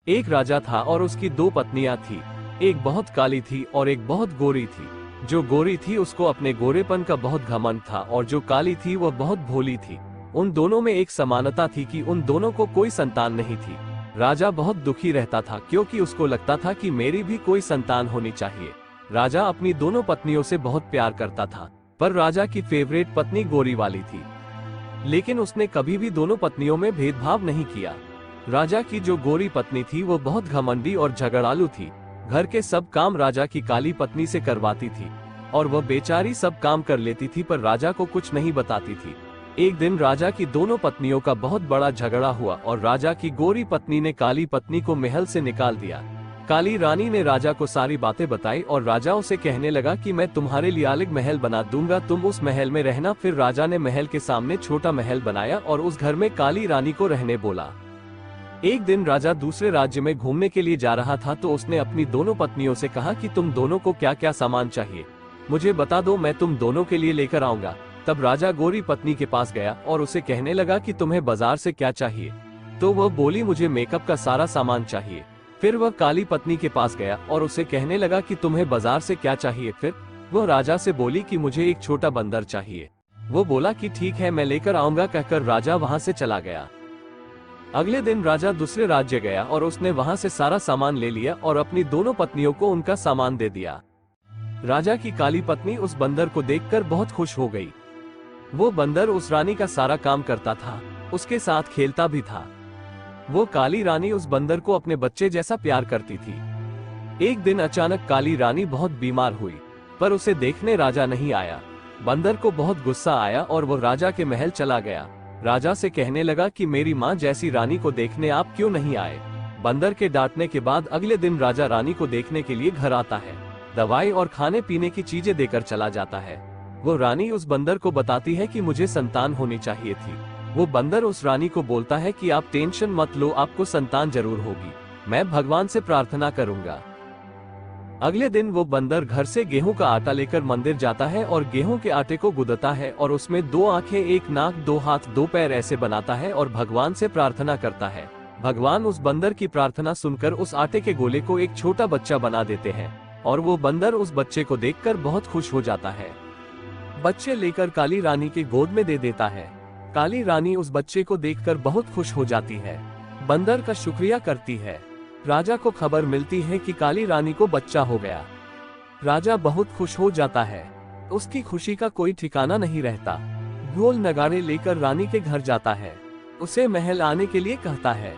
एक राजा था और उसकी दो पत्नियां थी। एक बहुत काली थी और एक बहुत गोरी थी। जो गोरी थी उसको अपने गोरेपन का बहुत घमंड था और जो काली थी वह बहुत भोली थी। उन दोनों में एक समानता थी कि उन दोनों को कोई संतान नहीं थी। राजा बहुत दुखी रहता था क्योंकि उसको लगता था कि मेरी भी कोई संतान होनी चाहिए। राजा अपनी दोनों पत्नियों से बहुत प्यार करता था, पर राजा की फेवरेट पत्नी गोरी वाली थी। लेकिन उसने कभी भी दोनों पत्नियों में भेदभाव नहीं किया। राजा की जो गोरी पत्नी थी वो बहुत घमंडी और झगड़ालू थी। घर के सब काम राजा की काली पत्नी से करवाती थी और वह बेचारी सब काम कर लेती थी, पर राजा को कुछ नहीं बताती थी। एक दिन राजा की दोनों पत्नियों का बहुत बड़ा झगड़ा हुआ और राजा की गोरी पत्नी ने काली पत्नी को महल से निकाल दिया। काली रानी ने राजा को सारी बातें बताई और राजा उसे कहने लगा कि मैं तुम्हारे लिए अलग महल बना दूंगा, तुम उस महल में रहना। फिर राजा ने महल के सामने छोटा महल बनाया और उस घर में काली रानी को रहने बोला। एक दिन राजा दूसरे राज्य में घूमने के लिए जा रहा था तो उसने अपनी दोनों पत्नियों से कहा कि तुम दोनों को क्या क्या सामान चाहिए, मुझे बता दो, मैं तुम दोनों के लिए लेकर आऊंगा। तब राजा गोरी पत्नी के पास गया और उसे कहने लगा कि तुम्हें बाजार से क्या चाहिए। तो वह बोली, मुझे मेकअप का सारा सामान चाहिए। फिर वह काली पत्नी के पास गया और उसे कहने लगा कि तुम्हें बाजार से क्या चाहिए। फिर वह राजा से बोली कि मुझे एक छोटा बंदर चाहिए। वो बोला कि ठीक है, मैं लेकर आऊंगा, कहकर राजा वहां से चला गया। अगले दिन राजा दूसरे राज्य गया और उसने वहां से सारा सामान ले लिया और अपनी दोनों पत्नियों को उनका सामान दे दिया। राजा की काली पत्नी उस बंदर को देखकर बहुत खुश हो गई। वो बंदर उस रानी का सारा काम करता था, उसके साथ खेलता भी था। वो काली रानी उस बंदर को अपने बच्चे जैसा प्यार करती थी। एक दिन अचानक काली रानी बहुत बीमार हुई, पर उसे देखने राजा नहीं आया। बंदर को बहुत गुस्सा आया और वो राजा के महल चला गया। राजा से कहने लगा कि मेरी माँ जैसी रानी को देखने आप क्यों नहीं आए। बंदर के डांटने के बाद अगले दिन राजा रानी को देखने के लिए घर आता है। दवाई और खाने पीने की चीजें देकर चला जाता है। वो रानी उस बंदर को बताती है कि मुझे संतान होनी चाहिए थी। वो बंदर उस रानी को बोलता है कि आप टेंशन मत लो, आपको संतान जरूर होगी, मैं भगवान से प्रार्थना करूंगा। अगले दिन वो बंदर घर से गेहूं का आटा लेकर मंदिर जाता है और गेहूं के आटे को गुदता है और उसमें 2 आंखें, 1 नाक, 2 हाथ, 2 पैर ऐसे बनाता है और भगवान से प्रार्थना करता है। भगवान उस बंदर की प्रार्थना सुनकर उस आटे के गोले को एक छोटा बच्चा बना देते हैं और वो बंदर उस बच्चे को देखकर बहुत खुश हो जाता है। बच्चे लेकर काली रानी की गोद में दे देता है। काली रानी उस बच्चे को देखकर बहुत खुश हो जाती है, बंदर का शुक्रिया करती है। राजा को खबर मिलती है कि काली रानी को बच्चा हो गया। राजा बहुत खुश हो जाता है, उसकी खुशी का कोई ठिकाना नहीं रहता। ढोल नगाड़े लेकर रानी के घर जाता है, उसे महल आने के लिए कहता है।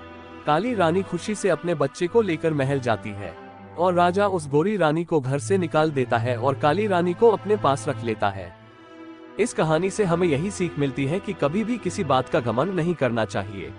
काली रानी खुशी से अपने बच्चे को लेकर महल जाती है और राजा उस गोरी रानी को घर से निकाल देता है और काली रानी को अपने पास रख लेता है। इस कहानी से हमें यही सीख मिलती है कि कभी भी किसी बात का घमंड नहीं करना चाहिए।